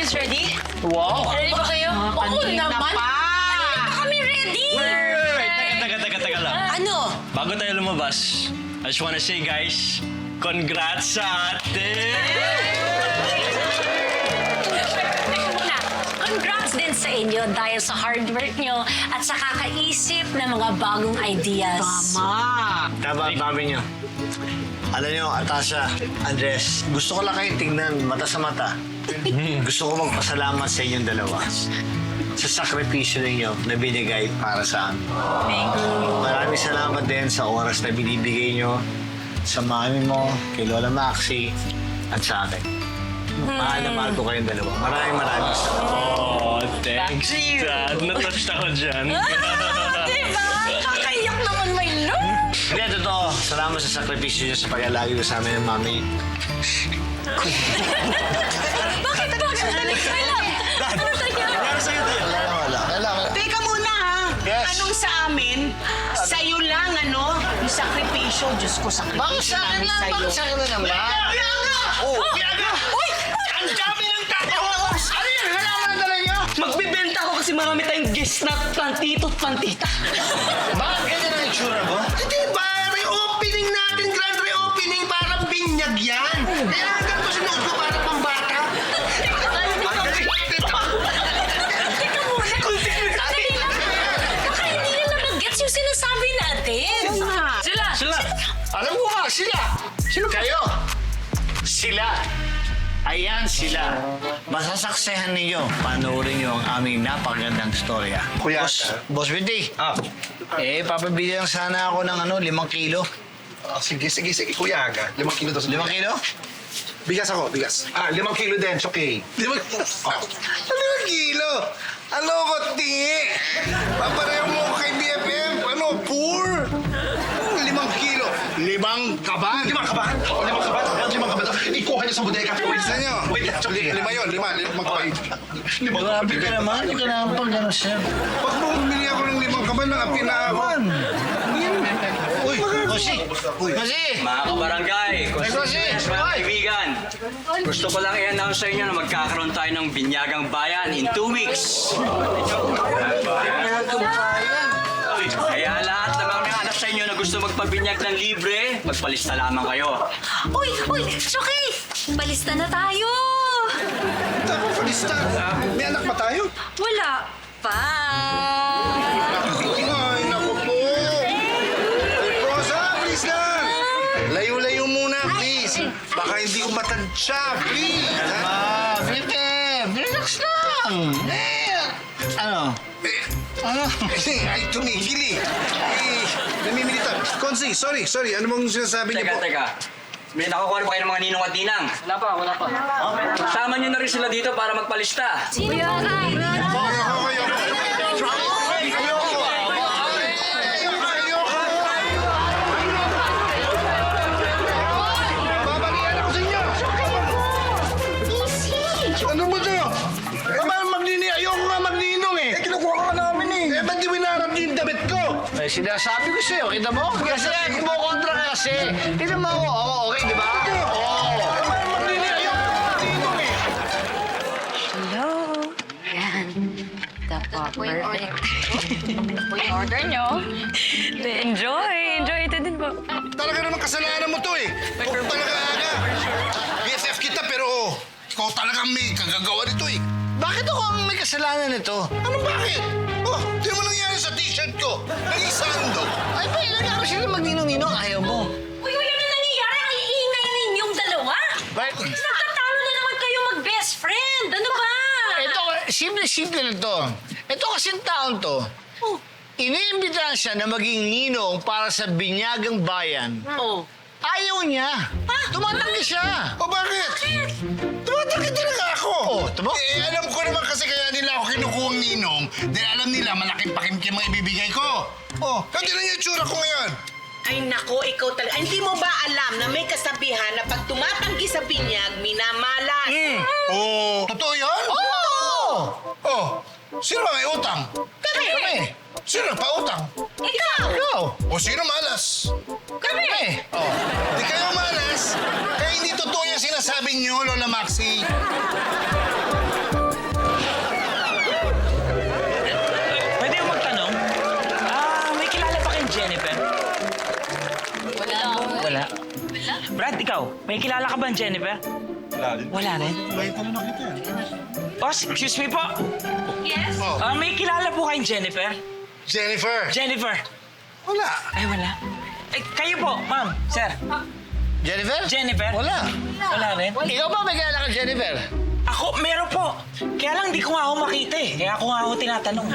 guys ready? Wow! Ready ba kayo? Oo naman! Kanina pa kami ready! Wait, teka lang. Ano? Bago tayo lumabas, I just wanna say, guys, congrats sa atin! Teka muna, congrats din sa inyo dahil sa hard work nyo at sa kakaisip ng mga bagong ideas. Tama, mami niyo. Alam niyo, Atasha, Andres, gusto ko lang kayong tingnan mata sa mata. Gusto ko magpasalamat sa inyong dalawa sa sakripisyo ninyo na binigay para sa amin. Maraming salamat din sa oras na binibigay nyo sa mami mo, kay Lola Maxi, at sa akin. Mahal na mahal ko kayong dalawa. Maraming salamat. Oh, thanks, Dad. Natouched ako dyan. Diba? Kakaiyak naman, my lord! Hindi, totoo. Salamat sa sakripisyo nyo sa pag-alagi ko sa amin ng mami. Bakit? Dali, Dad! Ano tayo? Para sa'yo tayo. Wala. Teka muna ha. Yes. Anong sa amin? Sa'yo lang, ano? Yung sakripisyo. Diyos ko, sakripisyo namin sa'yo. Bakit sa akin na naman? Oh! Uy! Ang dami ng tao! Ano yan? Halaman na lang nyo? Magbibenta ako kasi marami tayong guest na plantito at plantita. Bakit ganyan ang itsura mo? Hindi ba? Reopening natin, grand reopening, parang binyag yan. Kaya hanggang to sinuot ko para pang bata. Teka muna, dali lang. Baka hindi nila mag-gets yung sinasabi natin. Sila! Alam ko nga, sila. Sino kayo? Sila. Ayan sila. Masasaksehan ninyo. Panoorin nyo ang aming napakagandang storya. Kuya, Boss Vinty. Papabili lang sana ako ng 5 kilo. Sige, Kuya Aga. 5 kilo to. 5 kilo? Bigas ako, bigas. 5 kilo din, it's okay. 5 kilo? Ano ko, tingi? Papareho mo ko kay BFF. Ano, poor? 5 kilo. 5 kaban. 5 kaban? 5 kaban? 5 kaban. Ikuha niyo sa bodega. Pwede niyo. Lima yun, 5 magpahit. Grabe ka naman. Hindi ka naman pang gano'n, sir. Pag bumili ako ng 5 kaban, nakapin na ako. Uy, Kosi! Kosi! Mga kabarangay, Kosi! mga kaibigan, gusto ko lang i-announce sa inyo na magkakaroon tayo ng binyagang bayan in 2 weeks. Kaya lahat ng mga anak sa inyo na gusto magpabinyag ng libre, magpalista lamang kayo. Uy, Shoki! Balista na tayo! Tapos palista. May anak pa tayo? Wala pa. Ay, naku po. Rosa, please lang. Layo-layo muna, please. Baka hindi ko matansya, please. Vinty! Relax lang! Ano? Ay, tumigil eh. Namimilita. Konsi, sorry. Ano mong sinasabi niyo po? Teka. May nakukuha pa kayo ng mga ninong at ninang? Wala pa. Sama nyo na rin sila dito para magpalista. Sino ba Babalian ako sa inyo! Ano ba sa'yo? Ayoko nga magninong eh. Kinukuha ka namin eh. Ba't di winarap niyo yung damit ko? Sinasabi ko sa'yo, kita mo? Kasi kumukontra ka kasi. Kita mo ako, okay, di ba? Magninong eh. Hello. Yan. Perfect. Yung order nyo. Enjoy ito din po. Talaga naman kasalanan mo to eh. Huwag talaga aga. BFF kita pero ikaw talaga may kagagawa nito eh. Bakit ako ang may kasalanan nito? Anong bakit? Oh, di mo nangyari sa t-shirt ko. Nag-isando. Ay, pa ilang sila magninong-ninong, ayaw mo. Uy, ano nangyayari? Ang iingay ninyong dalawa. Bakit? Nagtatalo na naman kayo mag-best friend. Ano ba? Ito, simple na to. Ito kasing taon to. Iniimbitahan siya na maging ninong para sa binyagang bayan. Ayaw niya. Tumatanggi siya. O bakit? Tumatanggi talaga ako. Tama? Alam ko naman kasi kaya nila ako kinukuhang ninong dahil alam nila malaking pakimkim ang ibibigay ko. Oh, kasi lang yung itsura ko ngayon. Ay nako, ikaw talaga. Hindi mo ba alam na may kasabihan na pag tumatanggi sa binyag, minamalas? Oh, totoo yun? Oh, sino ba may utang? Kami! Sino nagpa-utang? Ikaw! O sino malas? Kami! Oh, di kayo malas. Kaya hindi totoo yung sinasabi niyo, Lola Maxi. ikaw, may kilala ka ba Jennifer? Wala rin. May tanong na kita. Boss, excuse me po. Yes? May kilala po kayong Jennifer? Jennifer! Jennifer. Wala. Ay, wala. Eh, kayo po, ma'am, sir. Jennifer? Jennifer? Wala. Wala rin. Ikaw ba may kilala ka Jennifer? Ako, meron po. Kaya lang di ko nga ako makita eh. Kaya ako nga ako tinatanong.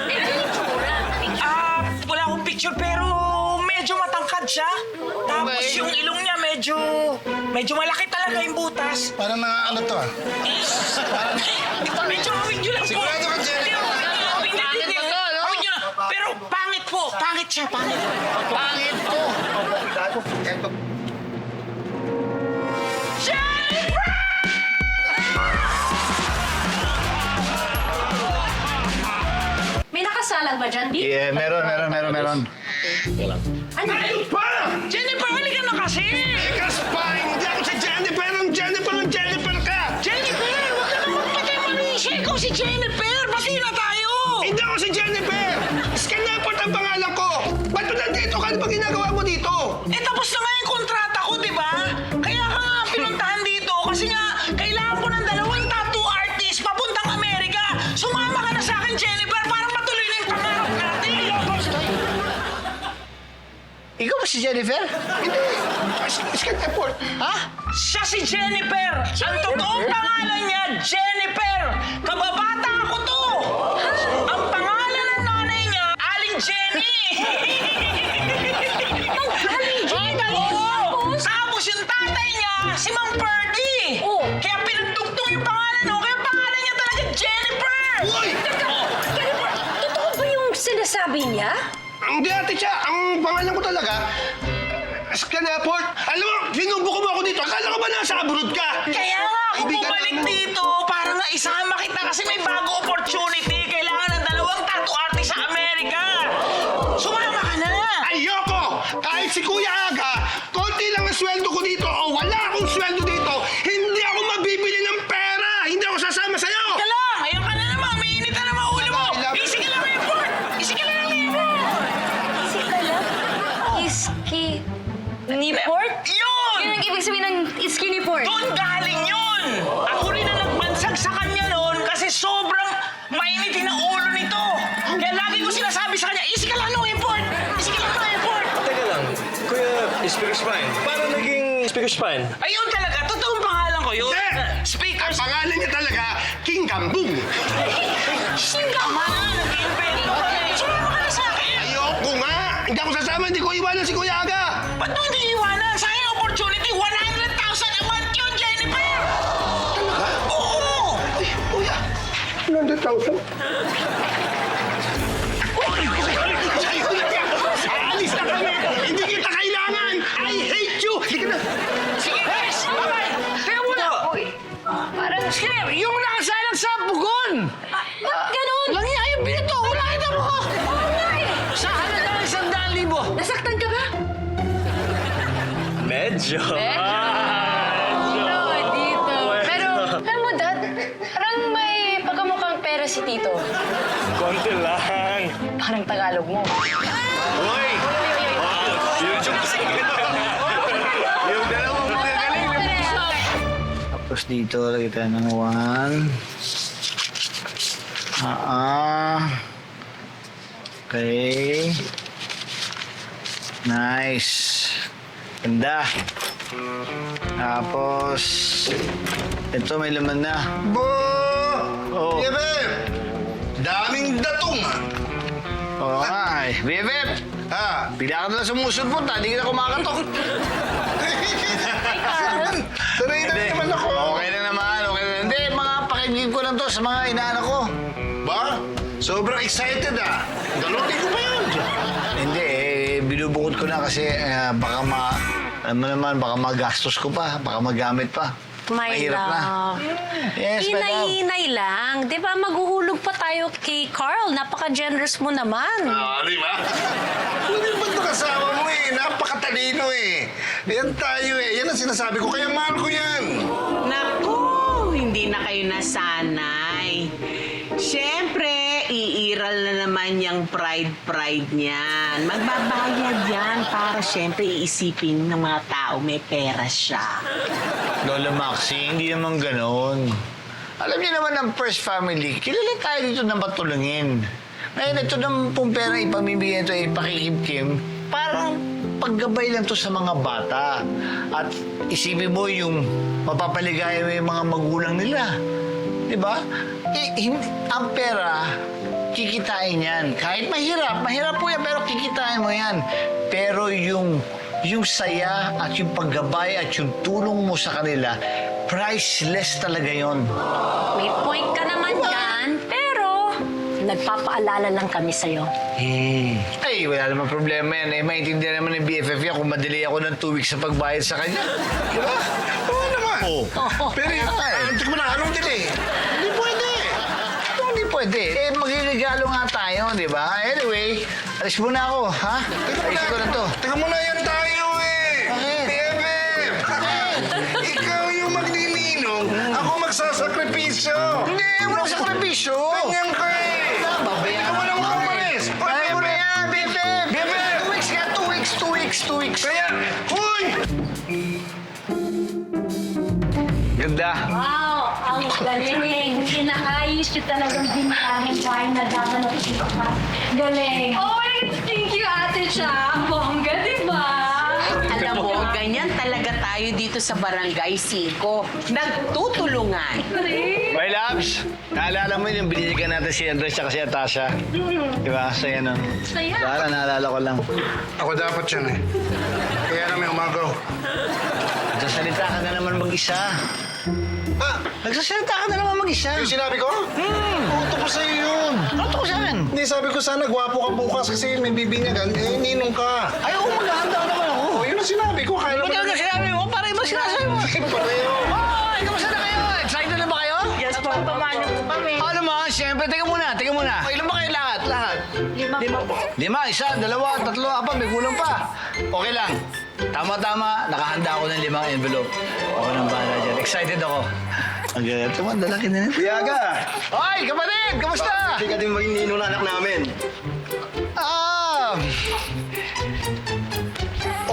Wala akong picture pero medyo matangkad siya. Tapos Okay. yung ilong niya medyo malaki talaga yung butas. Parang na ano to ah. Medyo hawig nyo lang po. Sigurado ka, Jennifer? Hawig nyo Pangit na to, no? Hawig nyo lang. Pero pangit po. Pangit siya, pangit. Pangit to. May nakasalang ba dyan, Di? Yeah, meron. Ano? Jennifer, halika na kasi. Kaspine! Hindi ako si Jennifer! Ang Jennifer ka! Jennifer, huwag ka naman patay manisya. Ikaw si Jennifer. Bati na tayo. Hindi ako si Jennifer! Scanaport ang pangalan ko! Ba't mo nandito ka? Ano ba ginagawa mo dito? Eh, tapos na nga yung kontrata ko, di ba? Kaya ka nga pinuntahan dito kasi nga kailangan ko ng 2 tattoo artist papuntang Amerika. Sumama ka na sa akin, Jennifer, para matuloy na yung pangarap natin. Ikaw ba si Jennifer? Hindi! Scanaport! Ha? Siya si Jennifer. Ang totoong pangalan niya, Jennifer. Kababata ako to. Ang pangalan ng nanay niya, Aling Jenny. Aling Jenny? Oo. Tapos yung tatay niya, si Mang Ferdy. Oh. Kaya pinagdugtong yung pangalan, no? Kaya pangalan niya talaga Jennifer. Uy! Totoo ba yung sinasabi niya? Hindi ate siya! Ang pangalan ko talaga, Scanaport! Alam mo, sinubuko mo ako dito. Akala ko ba nasa abroad ka? Kaya nga ako Kaibigan bumalik namin. dito para nga isama kita kasi may bago opportunity. Kailangan ng 2 tattoo artist sa Amerika. Sumama ka na. Ayoko! Kahit si Kuya Aga, konti lang ang sweldo ko dito o wala akong sweldo dito, hindi ako mabibili ng pera! Hindi ako sasama sa'yo! Ka lang. Ayan ka na naman. May init na naman ulo mo. Easy ka lang, airport. Easy ka lang, airport. Isip ka lang. Iski... Niport? Yun! Yun ang ibig sabihin ng skinny port. Doon galing yun! Ako rin ang nagbansag sa kanya noon kasi sobrang mainitin ang ulo nito. Kaya lagi ko sinasabi sa kanya, easy ka lang, no airport. Easy ka lang, no airport. Teka lang, Kuya Speaker Spine. Paano naging Speaker Spine? Ayun talaga, totoong pangalan ko yun. Hindi! Speakers. Ang pangalan niya talaga, King Kambung! Tama na, nag-invento ka eh. Sumama ka na sa akin. Ayoko nga! Hindi ako sasama, hindi ko iwanan si Kuya Aga! Ba't mo hindi iwanan? Sa akin opportunity, 100,000 a month yun, Jennifer! Talaga? Oo! Ay, Kuya! 100,000? Sa'yo na yan! Aalis na kami! Hindi kita kailangan! I hate you! Sige na! Sige, guys! Bye-bye! Kaya muna! Parang... Sige, yung nakasalang sa bugon! Ba't ganun? Walang iya yung binito! Wala kita mo! Oo nga eh. Sa halaga ng 100,000! Nasaktan ka ba? Medyo. Dito. Pero, alam mo, Dad, parang may pagkamukhang pera si Tito. Konti lang. Parang Tagalog mo. Uy! Yung dalawang magaling. Tapos dito, lagay tayo ng 1. Okay. Nice. Ganda. Tapos, ito may laman na. Bo! Oh. Bebe! Daming datong! Oo nga eh. Bebep! Ha? Bigla ka nalang sumusulpot ha. Hindi ka na kumakatok. Sanay na naman ako! Okay na naman. Okay na. Hindi, mga pakinggan ko lang to sa mga inaanak ko. Ba? Sobrang excited ah! Dalutin ko ba yun? Hindi eh. Binubukod ko na kasi baka alam mo naman, baka magastos ko pa. Baka magamit pa. My Mahirap na. love. Yes, my love. Hinay-hinay lang. Di ba maghuhulog pa tayo kay Carl? Napaka-generous mo naman. Di ba? Hindi ba't kasama mo eh? Napakatalino eh. Yan tayo eh. Yan ang sinasabi ko. Kaya mahal ko yan. Naku, hindi na kayo nasanay. Siyempre, iiral na naman naman yung pride niyan. Magbabayad yan para syempre iisipin ng mga tao may pera siya. Lola Maxi, hindi naman ganon. Alam niyo naman ang First Family, kilala tayo dito na matulungin. Ngayon ito ng pong pera ipamibigyan ito, ipakikimkim, parang paggabay lang to sa mga bata. At isipin mo yung mapapaligaya mo yung mga magulang nila. Di ba? Ang pera, kikitain yan. Kahit mahirap po yan, pero kikitain mo yan. Pero yung saya at yung paggabay at yung tulong mo sa kanila, priceless talaga yon. May point ka naman dyan, pero nagpapaalala lang kami sa'yo. Ay, wala naman problema yan. Maintindihan naman ng BFF yan kung madali ako ng 2 weeks sa pagbayad sa kanya. Diba? Oo naman. Pero yung, antik mo na, anong delay? Hindi pwede. Hindi pwede. Magregalo nga tayo, di ba? Anyway, alis muna ako, ha? Alis ko na to. Teka muna, yan tayo Bakit? BFF! Ikaw yung magnininong, ako magsasakripisyo! Hindi, walang sakripisyo. Ganyan ka Babayaran Ikaw walang umalis! Kaya mo na yan, BFF. BFF! 2 weeks ka, 2 weeks. Kaya, huy! Ganda. Wow, ang galing. Pinakayos yung talagang binahing wine na dapat na galing. Oh, thank you, Ate Cha. Bongga, di ba? Alam mo, ganyan talaga tayo dito sa Barangay 5. Nagtutulungan. My loves, naalala mo yung binilikan natin si Andres at si Atasha? Di ba? Saya nun. Saya. Para naalala ko lang. Ako dapat yan Kaya na may umagaw. Nagsasalita ka na naman mag-isa. Nagsasalita ka na naman mag-isa. Yung sinabi ko? Auto ko sa'yo yun. Ano ko saan? Hindi, sabi ko sana gwapo ka bukas kasi may bibinyagan. Ninong ka. Ayaw ko maghahanda naman ako. Yun ang sinabi ko. Kaya Ano talaga sinabi mo? Para ibang sinasabi mo. Pareho. Hoy! Kamusta na kayo? Excited na ba kayo? Yes, pagpamano ko kami. Ano mo? Siyempre, teka muna. Ilan ba kayo lahat? Lima. 1, 2, 3, 4. May kulang pa. Okay lang. Tama-tama. Nakahanda ako ng 5 envelope. Ako nang bahala dyan. Excited ako. Ang ganda. Tama, dalaki na nito. Biyaga! Hoy! Kapatid! Kamusta? Hindi ka din maging ninong na anak namin.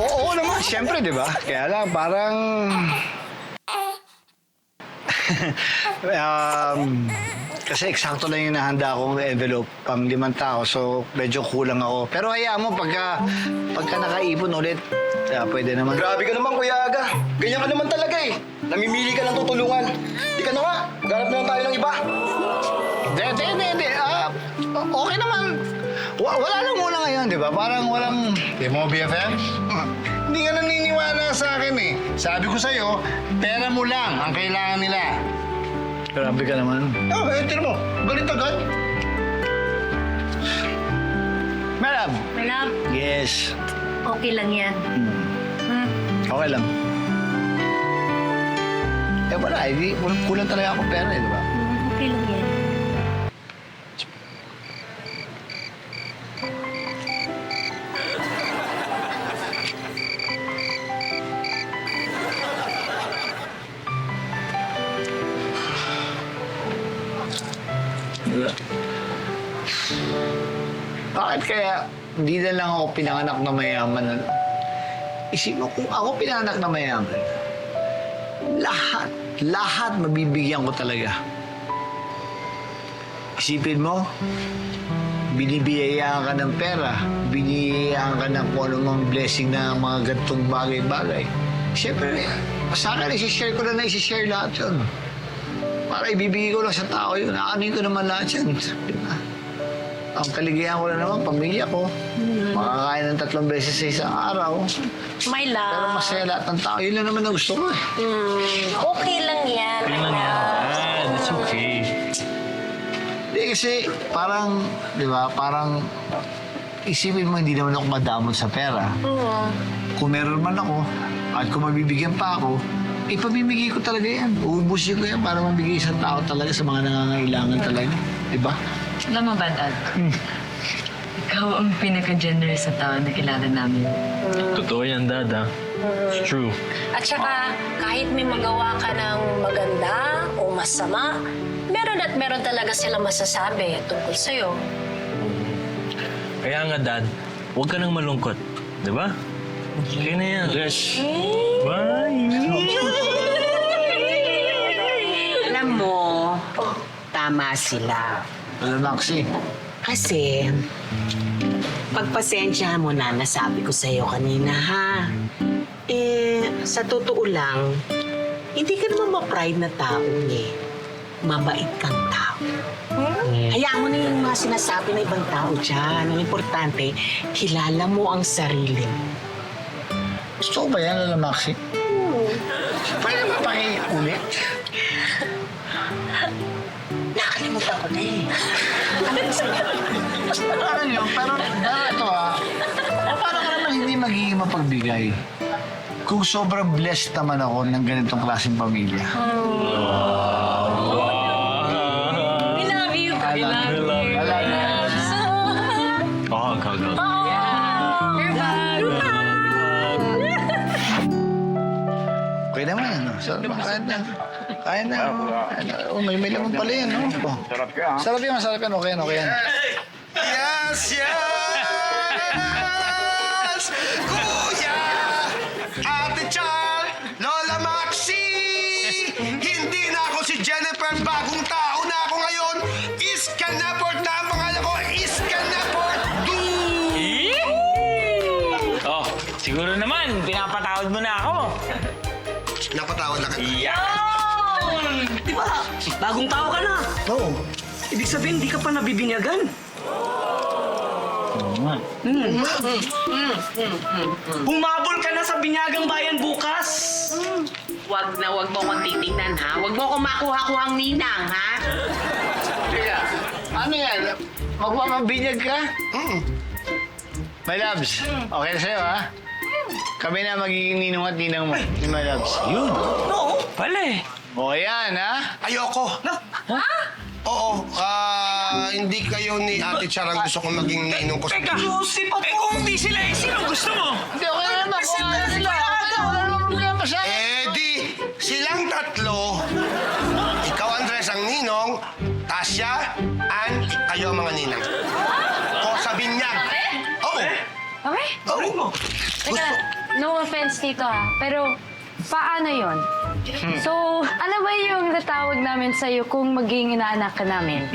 Oo naman. Siyempre, di ba? Kaya lang, parang... kasi eksakto lang yung nahanda akong envelope, pang 5 tao, so medyo kulang ako. Pero hayaan mo, pagka nakaipon ulit, pwede naman. Grabe ka naman, Kuya Aga. Ganyan ka naman talaga Namimili ka ng tutulungan. Di ka na nga. Ganap na lang tayo ng iba. Hindi. Okay naman. Wala lang muna ngayon, di ba? Parang walang... Di mo, BFF? Hindi ka naniniwala sa akin Sabi ko sa'yo, pera mo lang ang kailangan nila. Grabe ka naman. Tira mo. Galit agad. Madam! Madam, Yes. okay lang yan. Okay lang. Wala. Kulang talaga ako pera, di ba? Okay lang yan. Bakit kaya hindi na lang ako pinanganak na mayaman? Isip mo, kung ako pinanganak na mayaman, lahat mabibigyan ko talaga. Isipin mo, binibiyayaan ka ng pera, binibiyayaan ka ng kung anumang blessing na mga gantong bagay-bagay. Siyempre, sa akin, isi-share ko na isi-share lahat yun. Para ibibigay ko lang sa tao yun, aanin ko naman lahat yun. Di ba? Ang kaligayahan ko na naman, pamilya ko. Makakain ng 3 beses sa isang araw. My love. Pero masaya lahat ng tao. Yun lang naman ang gusto ko Okay lang yan. It's okay. Hindi kasi parang, di ba, parang isipin mo hindi naman ako madamot sa pera. Kung meron man ako at kung mabibigyan pa ako, ipamimigay ko talaga yan. Uubusin ko yan para mabigay sa tao talaga sa mga nangangailangan talaga. Di ba? Alam mo ba, Dad? Ikaw ang pinaka-generous na tao na kilala namin. Totoo yan, Dad, ha? It's true. At saka, kahit may magawa ka ng maganda o masama, meron talaga sila masasabi tungkol sa'yo. Kaya nga, Dad, huwag ka nang malungkot. Di ba? Okay na yan. Andres, Bye! Alam mo, tama sila. wala Maxi. Kasi, pagpasensyahan mo na nasabi ko sa'yo kanina, ha? Sa totoo lang, hindi ka naman ma-pride na tao eh. Mabait kang tao. Hayaan mo na yung mga sinasabi ng ibang tao dyan. Ang importante, kilala mo ang sarili mo. Gusto ko ba yan, Lola Maxi? Pwede ba pakiulit? Nakalimutan ko na eh. Parang yun, pero ito paano ka naman hindi magiging mapagbigay? Kung sobrang blessed naman ako ng ganitong klaseng pamilya. We love you. I love you. Oh, go. Okay naman, ano? Sarap ba? Kaya na. Oh, may laman pala yan, no? Oh. Sarap yan. Sarap yan. Okay yan. Yes! Kuya! Ate Char! Lola Maxi! Hindi na ako si Jennifer. Bagong tao na ako ngayon. Iskanaport na ang pangalan ko. Iskanaport Oh, siguro naman, pinapatawad mo na ako. Napatawad na kita. Di ba? Bagong tao ka na. Oo. Ibig sabihin, di ka pa nabibinyagan. Humabol ka na sa binyagang bayan bukas. Wag mo akong titignan, ha? Wag mo akong makuha-kuhang ninang, ha? Teka, ano yan? Magpapabinyag ka? My loves, okay na sa'yo, ha? Kami na magiging ninong at ninang mo, ni My loves. Yun. Oo, pala eh. O yan, ha? Ayoko. Oo, hindi kayo ni Ate Char ang gusto kong maging ninong ko sa Teka, kung hindi sila eh, sino gusto mo? Hindi, okay na naman. Kung ano sila, wala naman problema sa akin. di silang tatlo. Ikaw, Andres, ang ninong. Tasya, Ann, kayo ang mga ninang. O sa binyag. Oo. Okay? Oo. Teka, no offense dito pero paano yon? So, ano ba yung natawag namin sa'yo kung maging inaanak ka namin?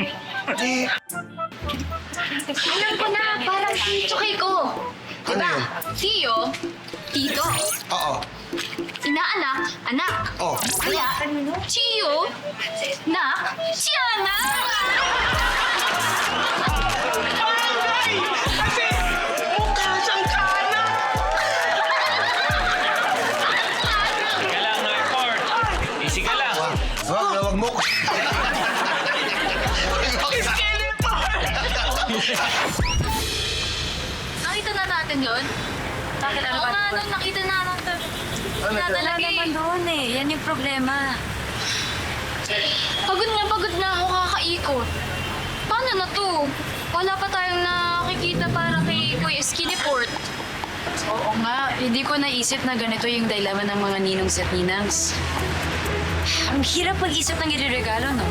Alam ko na, parang tito kay ko. Ano yun? Tiyo, tito. Oo. Inaanak, anak. Oh. Kaya, Chiyo, na, Siana. Kasi mukha siyang kanak. Teka lang, Norford. Easy ka lang. Wag mo. Nakita na natin yun? Oo nga, nung nakita na natin. Wala naman doon eh. Yan yung problema. Pagod na ako kakaikot. Paano na to? Wala pa tayong nakikita para kay Kuya Skinny Port. Oo nga, hindi ko naisip na ganito yung dilemma ng mga ninongs at ninangs. Ang hirap mag-isip ng ireregalo, no?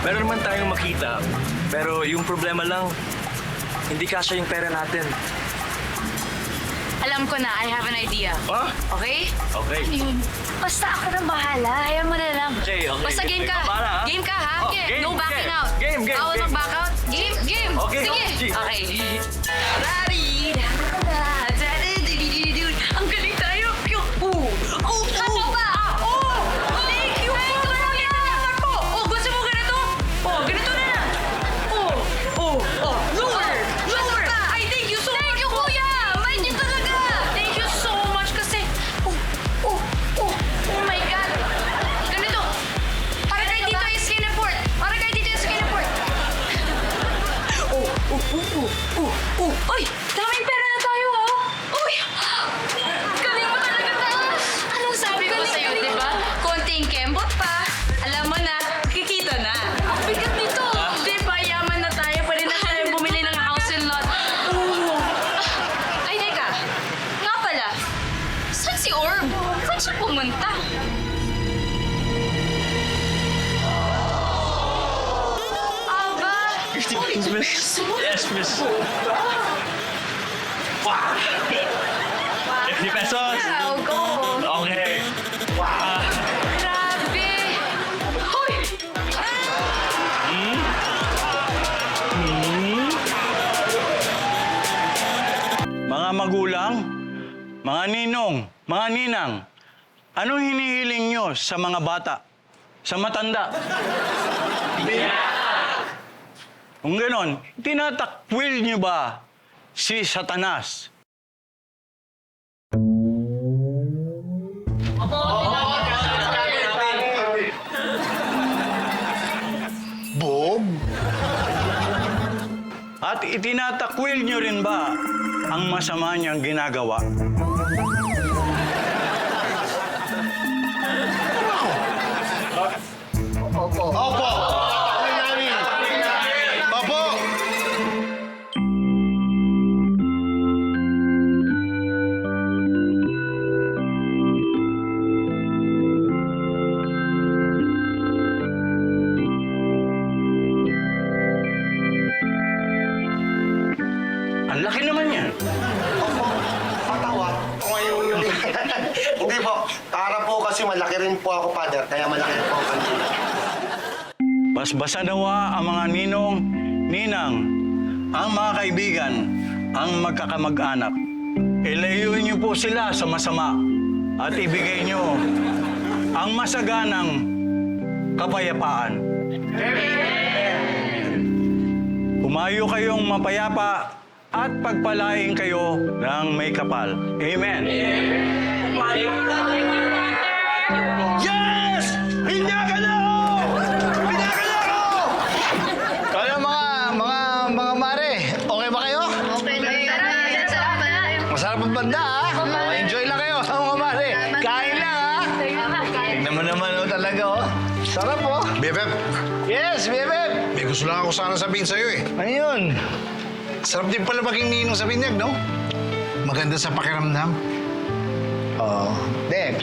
Meron naman tayong makita, pero yung problema lang, hindi kasya yung pera natin. Alam ko na, I have an idea. Ah? Okay? Okay. Basta ako nang bahala. Hayaan mo na lang. Okay. Basta game ka. Para, ha? Game ka, ha? Oh, game, no backing game. out. Game. Bawal mag-back out. Game. Okay, Sige. okay. Okay. Ang galing tayo. Ano ba? Thank you. Gusto mo ganito? Ganito na lang. Lower. Ay, thank you so much. Thank you, kuya. Mind you talaga. Thank you so much kasi... Oh my God. Ganito. Para kayo dito yung Skinaport. Ay, tama miss. Yes, miss. Wow! 50 pesos! Wow, go! Okay. Grabe! Hoy! Mga magulang, mga ninong, mga ninang, anong hinihiling nyo sa mga bata? Sa matanda? Kung ganon, tinatakwil nyo ba si Satanas? Bob? At itinatakwil nyo rin ba ang masama niyang ginagawa? Opo. Opo! Ang laki naman yan. Patawa. Hindi po. Para po kasi malaki rin po ako, Father. Kaya malaki rin po ang kanila. Basbasa nawa ang mga ninong, ninang, ang mga kaibigan, ang magkakamag-anak. Ilayo niyo po sila sa masama at ibigay niyo ang masaganang kapayapaan. Humayo kayong mapayapa at pagpalain kayo ng may kapal. Amen. Yes! Hinyagan na ako! Hinyagan na ako! Kaya mga mare, okay ba kayo? Okay na yun. Sarap na. Masarap ang banda, ha? Enjoy lang kayo, mga mare. Kain lang, ha? Naman, oh, talaga, oh. Sarap, oh. BFF, Yes, bebe! may gusto lang ako sana sabihin sa'yo eh. Ano yun? Sarap din pala maging ninong sa binyag, no? Maganda sa pakiramdam. Oo.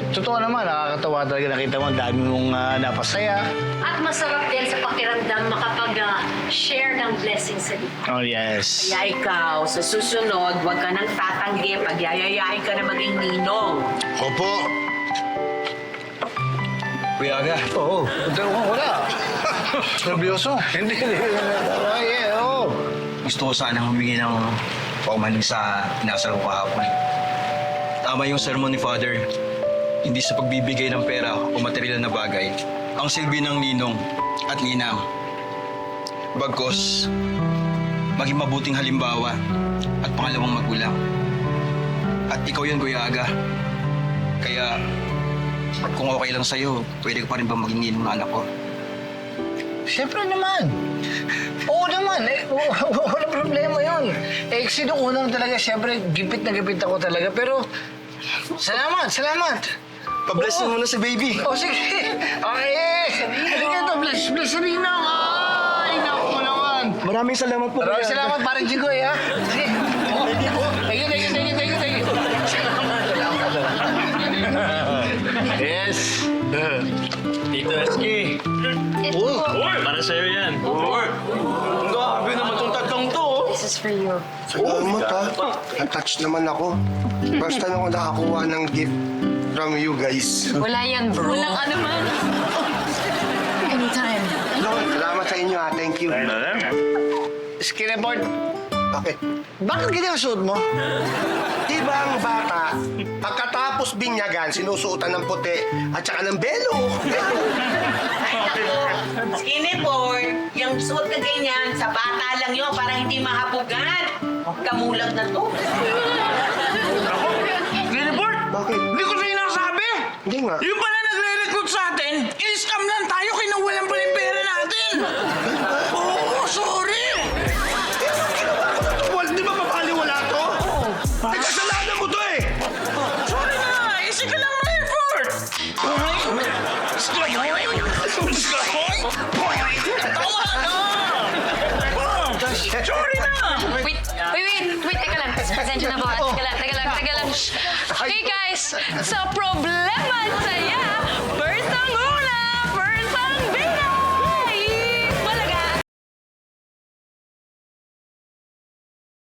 Totoo naman, nakakatawa talaga. Nakita mo, ang dami mong napasaya. At masarap din sa pakiramdam makapag-share ng blessings sa Diyos. Oh, yes. Kaya ikaw, sa susunod, huwag ka nang tatanggi pag yayayain ka na maging ninong. Opo. Kuya Aga, Oo. Wala. Nervyoso. Hindi. Oo. gusto ko sanang humingi ng paumanin sa pinasal ko kahapon. Tama yung sermon ni Father. Hindi sa pagbibigay ng pera o material na bagay ang silbi ng ninong at ninang. Bagkos, maging mabuting halimbawa at pangalawang magulang. At ikaw yun, Kuya Aga. Kaya, kung okay lang sa'yo, pwede ka pa rin ba maging ninong ng anak ko? Siyempre naman. Oo naman. Wala problema yun. Sinungunan talaga. Siyempre, gipit na gipit ako talaga. Pero, salamat. Pa-bless mo muna si baby. O, sige. Okay. Halika ito. Bless sabihin na ako. Ay, naku mo naman. Maraming salamat po, Maraming salamat, parang Jigoy, ha? Sige. Thank you. Yes. Tito Eski. Para sa'yo yan. Ang gabi naman itong tatlong to. This is for you. Salamat ha. Na-touch naman ako. First time ako nakakuha ng gift from you guys. Wala yan, bro. Walang ano man. Anytime. Salamat sa inyo ha. Thank you. Skin report. Bakit? Bakit ganyan ang suot mo? Di ba ang bata, pagkatapos binyagan, sinusuotan ng puti at saka ng belo? Skinny boy, yung suot na ganyan, sa bata lang yun para hindi mahabugan. Kamulag na to. Report! Bakit? Hindi ko sa'yo nasabi! Hindi nga. Yung pala nagre-recruit sa atin, in-scam lang tayo, kinawalan pala yung pera natin! Oo, sorry! Well, di ba mapaliwala to? Eh, kasalanan mo to eh! Sorry na! Isi ka lang na effort! Hoy! Tama na! Sorry na! Wait, teka lang. Pasensya na po. Teka lang. Okay guys, sa problema at saya, first ang una,